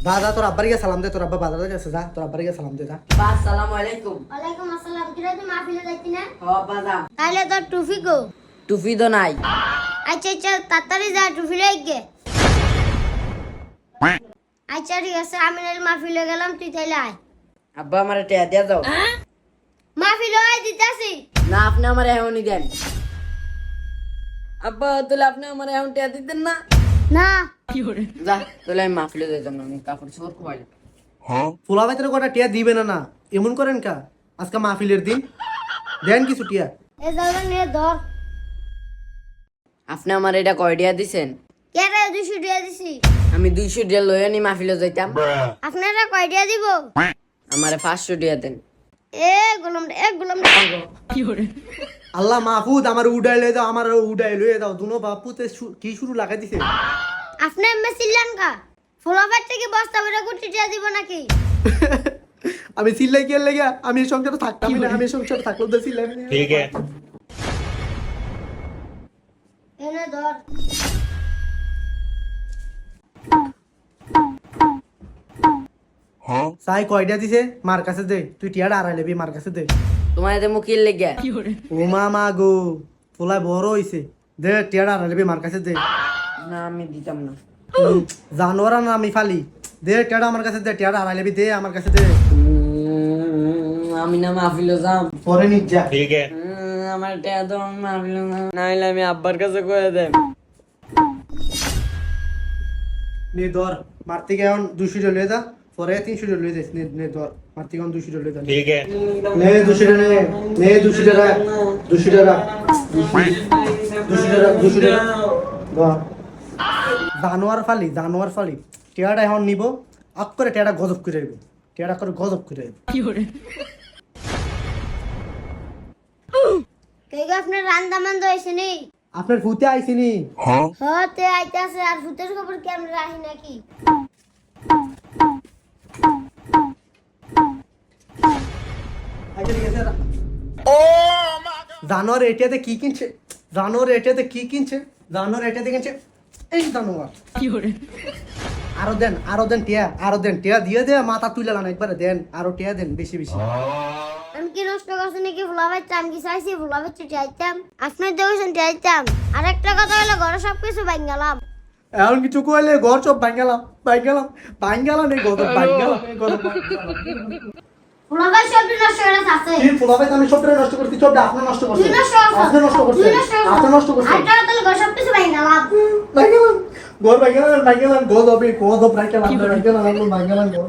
যা যা তোর আব্বার গিয়ে সালাম দে, তোর আব্বা বাজারে গেছে, যা তোর আব্বার গিয়ে সালাম দে যা। বা আসসালামু আলাইকুম। ওয়ালাইকুম আসসালাম। কিরে তুই মাহফিলে যাইতি না? ও আব্বা যাম। তাহলে তোর টুপি গো। টুপি তো নাই। আচ্ছা আচ্ছা তাড়াতাড়ি যা টুপি লই গে। আচ্ছা ঠিক আছে আমি নাইলে মাহফিলে গেলাম তুই তাইলে আয়। আব্বা আমার টিয়া দিয়া দাও। মাহফিলে আয় দিতাছি। না আপনি আমার এখনই দেন। আব্বা তাহলে আপনি আমার এখন টিয়া দিতেন না? না যা তাহলে আমি মাহফিলে যাইতাম না, আমি কাপড় চোপড় খোয়াই। পোলা বাইতের কটা টিয়া দিবে না না এমন করেন কা? আজকে মাহফিলের দিন দেন কিছু টিয়া। এ জায়গা নিয়ে ধর। আপনি আমার এটা কয় টিয়া দিছেন? কেরে 200 টাকা দিছি। আমি 200 টিয়া লইয়া নি মাহফিলে যাইতাম। আপনারা কয় টাকা দিব? আমারে 500 টিয়া দেন। এ গোলাম আল্লাহ মাহফুজ আমার উড়াই লয়ে দাও, আমার উড়াই লয়ে দাও। দুনো বাপুতে কি শুরু লাগাই দিছে। আপনি এমএ সিল্লান কা? ফলোভার থেকে বস্তা ভরে গুটি টাকা দিব নাকি? আমি চিল্লাই গিয়ে লেগে আমি এই সংসারে থাকতাম না, আমি এই সংসারে থাকলেও তো চিল্লাই। ठीक है। এনে ধর। সাই কয়টা দিছে মার কাছে দে, তুই টিয়াটা আড়াই লেবি মার কাছে দে। তোমার এতে মুকিল লেগে। ও মা গো পোলা বড় হইছে, দে টিয়াটা আড়াই লেবি মার কাছে দে। না আমি দিতাম না। জানোয়ারা না আমি ফালি, দে টিয়াটা আমার কাছে দে, টিয়াটা আড়াই লেবি দে আমার কাছে দে। আমি না মাহফিলে যাম। পরে নিজ যা। ठीक है। আমার টিয়া তো আমি মাহফিলে যাম। নাইলে আমি আব্বার কাছে কয়ে দেব। নে ধর মার থেকে এখন 200 টাকা লয়ে যা, পরে 300 টাকা লয়ে যাস। নে ধর মার থেকে এখন 200 টাকা লয়ে যা। ठीक है। নে 200 টাকা নে 200 টাকা 200 টাকা 200 টাকা 200 টাকা ধর। জানোয়ার ফালি টিয়াটা এখন নিব, আপ করে টিয়াটা গজব করে আইব, টিয়াটা করে গজব করে আইব। কে গো আপনার রান্দা মান হইছে নি? আপনার ভূতে আইছিনি? হতে আইতাছে আর ভূতের খবর কি আমরা রাখি নাকি? জানোয়ার এটাতে কি কিনছে? জানোয়ার এটাতে কি কিনছে? জানোয়ার এটাতে কিনছে এই জানোয়ার। আরো দেন টিয়া, আরো দেন টিয়া দিয়ে দে, মাথা তুলে লান একবারে দেন, আরো টিয়া দেন বেশি বেশি। আমি কি নষ্ট করছি নাকি ফুলাবার আমি কি চাইছি ফুলাবার চাইতাম? আপনার দেখেছেন চাইতাম। আর একটা কথা হলো ঘরে সবকিছু ভাঙ গেলাম। এখন কিছু কইলে ঘর সব ভাঙ্গালাম এই গজব ভাঙ্গালাম। ফুলাবার সব নষ্ট করে আছে। কি ফুলাবে আমি সবটা নষ্ট করছি, সবটা আপনি নষ্ট করছেন। তুই নষ্ট করছিস। আপনি নষ্ট করছেন, তুই নষ্ট করছিস। আপনি নষ্ট করছেন। আর তাহলে ঘরে সবকিছু ভাঙ গেলাম। ভাঙ্গালাম ঘর ভাঙ্গালাম গজব ভাঙ্গালাম ঘর।